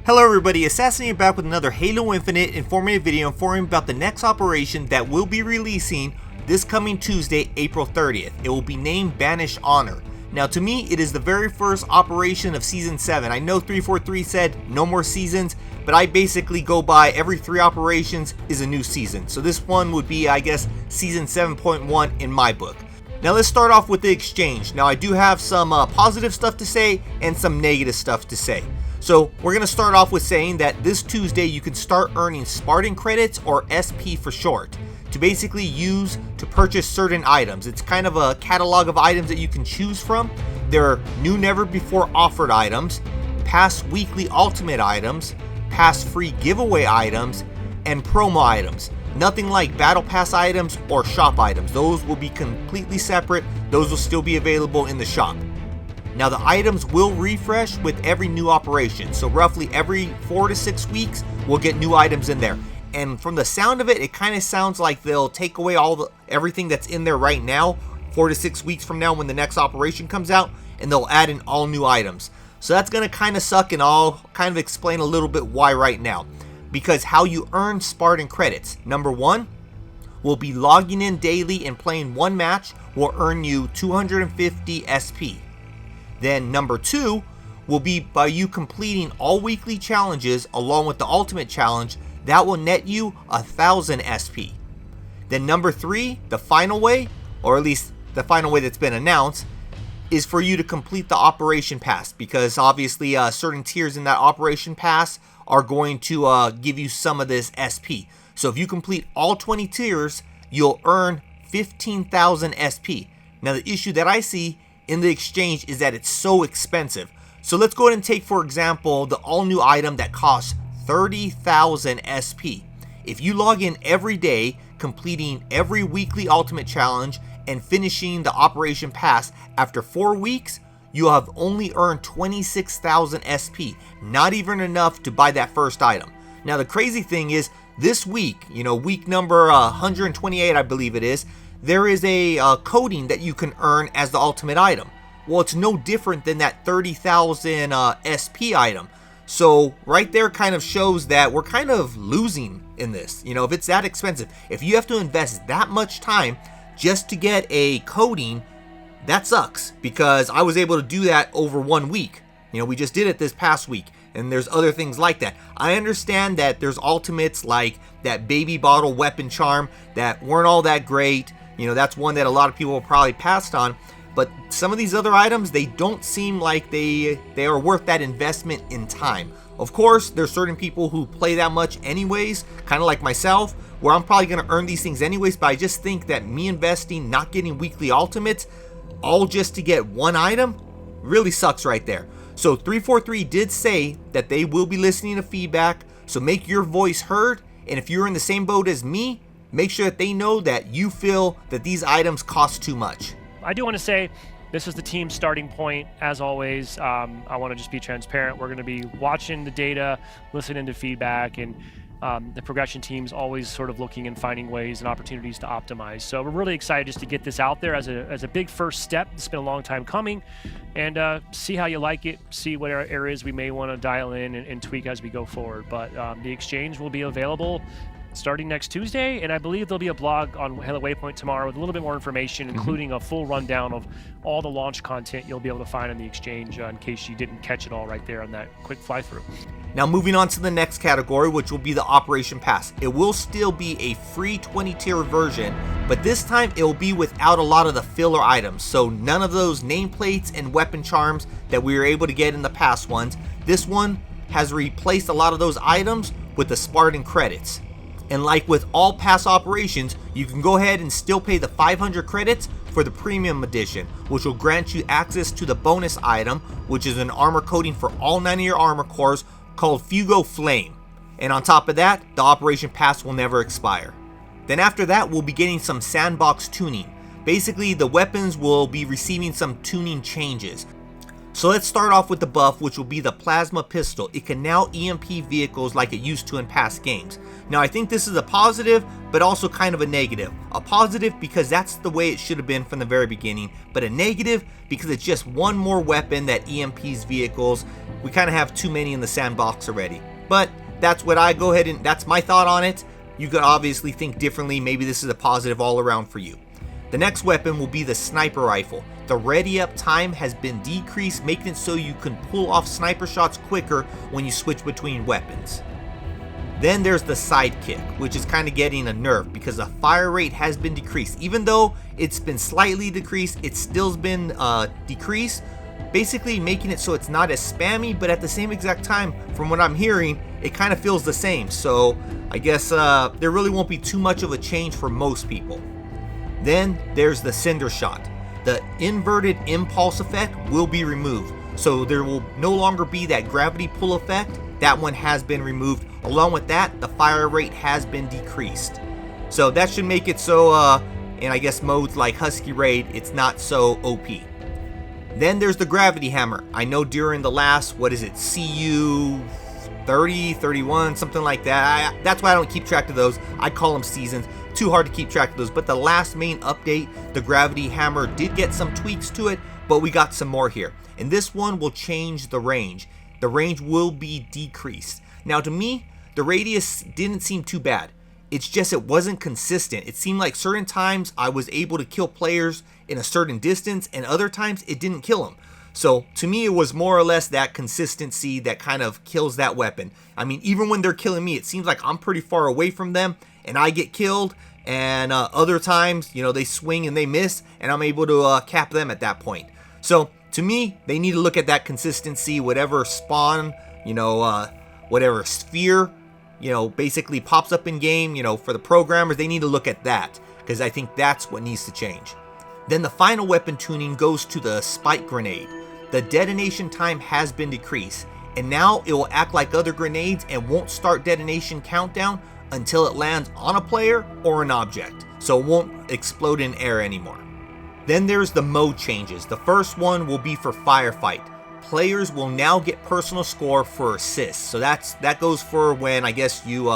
Hello everybody, Assassionator back with another Halo Infinite informative video informing about the next operation that will be releasing this coming Tuesday, April 30th. It will be named Banished Honor. Now to me, it is the very first operation of Season 7. I know 343 said no more seasons, but I basically go by every 3 operations is a new season. So this one would be, I guess, Season 7.1 in my book. Now let's start off with the exchange. Now I do have some positive stuff to say and some negative stuff to say. So we're going to start off with saying that this Tuesday you can start earning Spartan credits, or SP for short, to basically use to purchase certain items. It's kind of a catalog of items that you can choose from. There are new never before offered items, past weekly ultimate items, past free giveaway items, and promo items. Nothing like battle pass items or shop items. Those will be completely separate. Those will still be available in the shop. Now the items will refresh with every new operation, so roughly every 4 to 6 weeks we'll get new items in there. And from the sound of it, it kind of sounds like they'll take away everything that's in there right now 4 to 6 weeks from now when the next operation comes out, and they'll add in all new items. So that's going to kind of suck, and I'll kind of explain a little bit why right now. Because how you earn Spartan credits, number 1 will be logging in daily and playing one match will earn you 250 SP. Then number 2 will be by you completing all weekly challenges along with the ultimate challenge. That will net you 1000 SP. Then number 3, the final way, or at least the final way that's been announced, is for you to complete the Operation Pass, because obviously certain tiers in that Operation Pass are going to give you some of this SP. So if you complete all 20 tiers, you'll earn 15,000 SP. Now the issue that I see in the exchange is that it's so expensive. So let's go ahead and take, for example, the all new item that costs 30,000 SP. If you log in every day, completing every weekly ultimate challenge and finishing the Operation Pass, after 4 weeks, you'll have only earned 26,000 SP. Not even enough to buy that first item. Now the crazy thing is, this week, week number 128 I believe it is, there is a coding that you can earn as the ultimate item. Well, it's no different than that 30,000 SP item. So right there kind of shows that we're kind of losing in this. If it's that expensive, if you have to invest that much time just to get a coding, that sucks, because I was able to do that over 1 week. We just did it this past week, and there's other things like that. I understand that there's ultimates like that baby bottle weapon charm that weren't all that great. That's one that a lot of people probably passed on. But some of these other items, they don't seem like they are worth that investment in time. Of course, there's certain people who play that much anyways, kind of like myself, where I'm probably going to earn these things anyways, but I just think that me investing, not getting weekly ultimates, all just to get one item, really sucks right there. So 343 did say that they will be listening to feedback, so make your voice heard, and if you're in the same boat as me, make sure that they know that you feel that these items cost too much. I do want to say this is the team's starting point. As always, I want to just be transparent. We're going to be watching the data, listening to feedback, and the progression team's always sort of looking and finding ways and opportunities to optimize. So we're really excited just to get this out there as a big first step. It's been a long time coming, and see how you like it, see what areas we may want to dial in and tweak as we go forward. But the exchange will be available starting next Tuesday, and I believe there'll be a blog on Halo Waypoint tomorrow with a little bit more information, including a full rundown of all the launch content you'll be able to find on the exchange, in case you didn't catch it all right there on that quick fly-through. Now moving on to the next category, which will be the Operation Pass. It will still be a free 20-tier version, but this time it will be without a lot of the filler items. So none of those nameplates and weapon charms that we were able to get in the past ones. This one has replaced a lot of those items with the Spartan credits. And like with all past operations, you can go ahead and still pay the 500 credits for the premium edition, which will grant you access to the bonus item, which is an armor coating for all 9 of your armor cores called Fugo Flame. And on top of that, the Operation Pass will never expire. Then after that, we'll be getting some sandbox tuning. Basically, the weapons will be receiving some tuning changes. So let's start off with the buff, which will be the plasma pistol. It can now EMP vehicles like it used to in past games. Now I think this is a positive, but also kind of a negative. A positive because that's the way it should have been from the very beginning, but a negative because it's just one more weapon that EMPs vehicles, we kind of have too many in the sandbox already. But that's what I go ahead and that's my thought on it. You could obviously think differently. Maybe this is a positive all around for you. The next weapon will be the sniper rifle. The ready up time has been decreased, making it so you can pull off sniper shots quicker when you switch between weapons. Then there's the sidekick, which is kind of getting a nerf because the fire rate has been decreased. Even though it's been slightly decreased, it's still been decreased, basically making it so it's not as spammy, but at the same exact time, from what I'm hearing, it kind of feels the same. So I guess there really won't be too much of a change for most people. Then there's the cinder shot. The inverted impulse effect will be removed, so there will no longer be that gravity pull effect. That one has been removed. Along with that, the fire rate has been decreased. So that should make it so, in I guess modes like Husky Raid, it's not so OP. Then there's the gravity hammer. I know during the last, what is it, CU 30, 31, something like that. That's why I don't keep track of those. I call them seasons. Too hard to keep track of those. But the last main update, the gravity hammer did get some tweaks to it, but we got some more here. And this one will change the range. The range will be decreased. Now to me, the radius didn't seem too bad. It's just it wasn't consistent. It seemed like certain times I was able to kill players in a certain distance and other times it didn't kill them. So to me, it was more or less that consistency that kind of kills that weapon. I mean, even when they're killing me, it seems like I'm pretty far away from them and I get killed. And other times, you know, they swing and they miss and I'm able to cap them at that point. So to me, they need to look at that consistency, whatever spawn, you know, whatever sphere, you know, basically pops up in game, you know, for the programmers, they need to look at that because I think that's what needs to change. Then the final weapon tuning goes to the spike grenade. The detonation time has been decreased and now it will act like other grenades and won't start detonation countdown until it lands on a player or an object. So it won't explode in air anymore. Then there's the mode changes. The first one will be for firefight. Players will now get personal score for assists. So that goes for when I guess you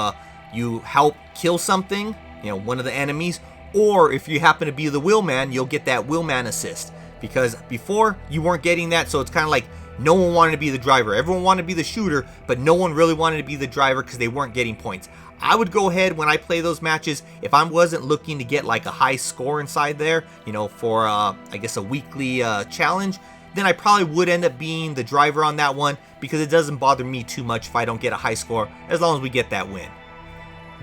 help kill something, you know, one of the enemies, or if you happen to be the wheelman, you'll get that wheelman assist. Because before you weren't getting that, so it's kind of like no one wanted to be the driver. Everyone wanted to be the shooter, but no one really wanted to be the driver because they weren't getting points. I would go ahead when I play those matches, if I wasn't looking to get like a high score inside there, you know, for I guess a weekly challenge, then I probably would end up being the driver on that one because it doesn't bother me too much if I don't get a high score as long as we get that win.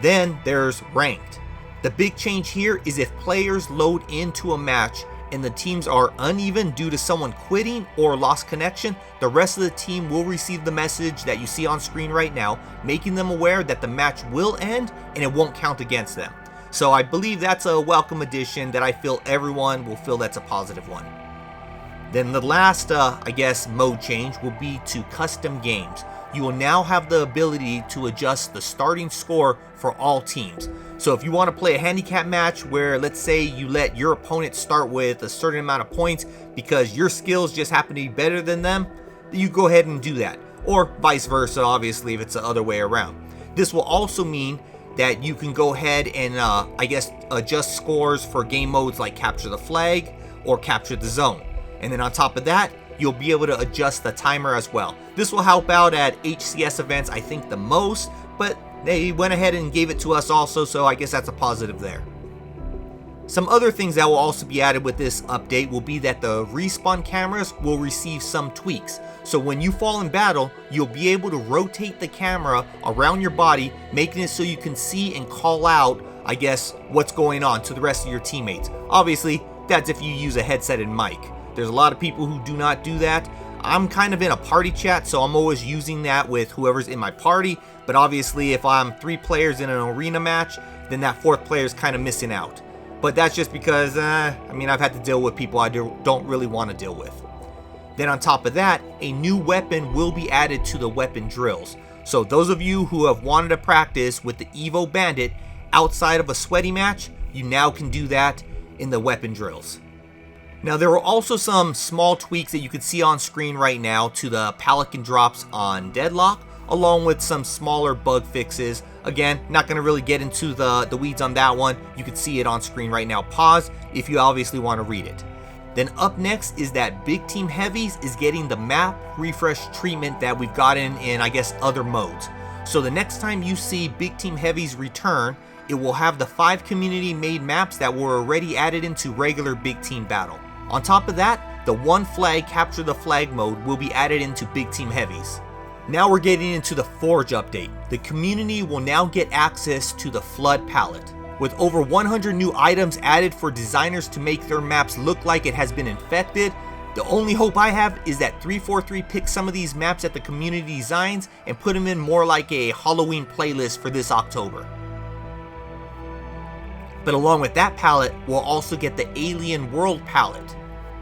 Then there's ranked. The big change here is if players load into a match and the teams are uneven due to someone quitting or lost connection, the rest of the team will receive the message that you see on screen right now, making them aware that the match will end and it won't count against them. So I believe that's a welcome addition that I feel everyone will feel that's a positive one. Then the last, I guess, mode change will be to custom games. You will now have the ability to adjust the starting score for all teams. So if you want to play a handicap match where, let's say, you let your opponent start with a certain amount of points because your skills just happen to be better than them, you go ahead and do that. Or vice versa, obviously, if it's the other way around. This will also mean that you can go ahead and, I guess, adjust scores for game modes like Capture the Flag or Capture the Zone. And then on top of that, you'll be able to adjust the timer as well. This will help out at HCS events, I think, the most, but they went ahead and gave it to us also, so I guess that's a positive there. Some other things that will also be added with this update will be that the respawn cameras will receive some tweaks. So when you fall in battle, you'll be able to rotate the camera around your body, making it so you can see and call out, I guess, what's going on to the rest of your teammates. Obviously, that's if you use a headset and mic. There's a lot of people who do not do that. I'm kind of in a party chat, so I'm always using that with whoever's in my party. But obviously, if I'm 3 players in an arena match, then that 4th player is kind of missing out. But that's just because, I mean, I've had to deal with people I don't really want to deal with. Then on top of that, a new weapon will be added to the weapon drills. So those of you who have wanted to practice with the Evo Bandit outside of a sweaty match, you now can do that in the weapon drills. Now there were also some small tweaks that you can see on screen right now to the Pelican drops on Deadlock, along with some smaller bug fixes. Again, not going to really get into the weeds on that one. You can see it on screen right now. Pause if you obviously want to read it. Then up next is that Big Team Heavies is getting the map refresh treatment that we've gotten in, I guess, other modes. So the next time you see Big Team Heavies return, it will have the 5 community made maps that were already added into regular Big Team Battle. On top of that, the 1 flag capture the flag mode will be added into Big Team Heavies. Now we're getting into the Forge update. The community will now get access to the Flood palette. With over 100 new items added for designers to make their maps look like it has been infected, the only hope I have is that 343 picks some of these maps at the community designs and put them in more like a Halloween playlist for this October. But along with that palette, we'll also get the Alien World palette.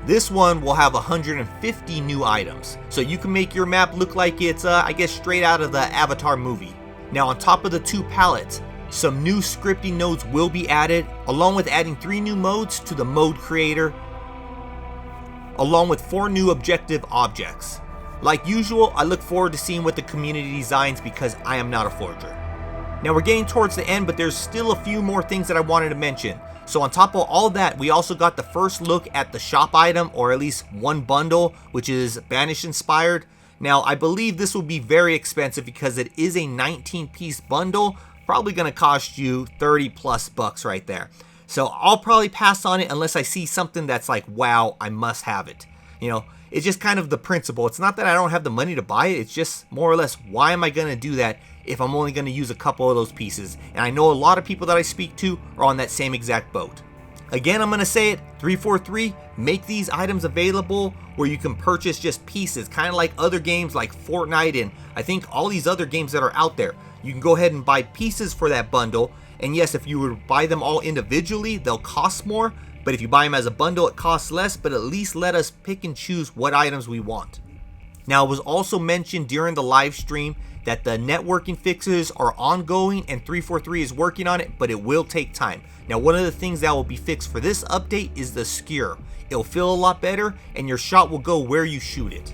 This one will have 150 new items, so you can make your map look like it's, I guess, straight out of the Avatar movie. Now on top of the 2 palettes, some new scripting nodes will be added, along with adding 3 new modes to the mode creator, along with 4 new objective objects. Like usual, I look forward to seeing what the community designs because I am not a forger. Now we're getting towards the end, but there's still a few more things that I wanted to mention. So on top of all that, we also got the first look at the shop item, or at least one bundle, which is Banish inspired. Now I believe this will be very expensive because it is a 19-piece bundle, probably going to cost you 30 plus bucks right there. So I'll probably pass on it unless I see something that's like, wow, I must have it. You know, it's just kind of the principle. It's not that I don't have the money to buy it. It's just more or less, why am I going to do that if I'm only going to use a couple of those pieces? And I know a lot of people that I speak to are on that same exact boat. Again, I'm going to say it, 343, make these items available where you can purchase just pieces, kind of like other games like Fortnite and I think all these other games that are out there. You can go ahead and buy pieces for that bundle, and yes, if you were to buy them all individually, they'll cost more, but if you buy them as a bundle, it costs less, but at least let us pick and choose what items we want. Now, it was also mentioned during the live stream that the networking fixes are ongoing and 343 is working on it, but it will take time. Now, one of the things that will be fixed for this update is the skewer. It'll feel a lot better and your shot will go where you shoot it.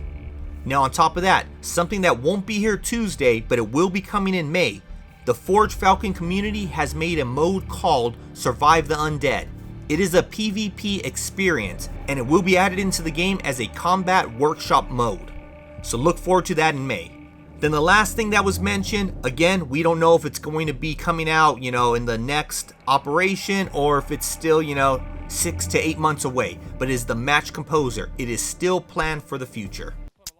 Now on top of that, something that won't be here Tuesday, but it will be coming in May, the Forge Falcon community has made a mode called Survive the Undead. It is a PvP experience and it will be added into the game as a combat workshop mode. So look forward to that in May. Then the last thing that was mentioned, again, we don't know if it's going to be coming out, in the next operation or if it's still, 6 to 8 months away, but it is the Match Composer. It is still planned for the future.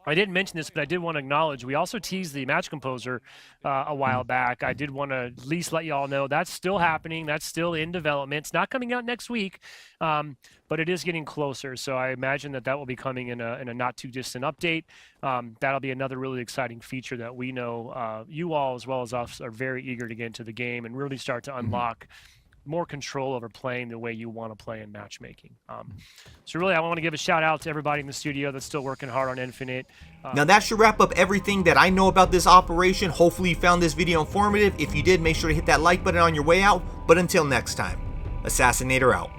I didn't mention this, but I did want to acknowledge we also teased the Match Composer a while back. I did want to at least let y'all know that's still happening. That's still in development. It's not coming out next week, but it is getting closer. So I imagine that will be coming in a not too distant update. That'll be another really exciting feature that we know you all as well as us are very eager to get into the game and really start to unlock more control over playing the way you want to play in matchmaking. So really, I want to give a shout out to everybody in the studio that's still working hard on Infinite. Now that should wrap up everything that I know about this operation. Hopefully you found this video informative. If you did, make sure to hit that like button on your way out. But until next time, Assassinator out.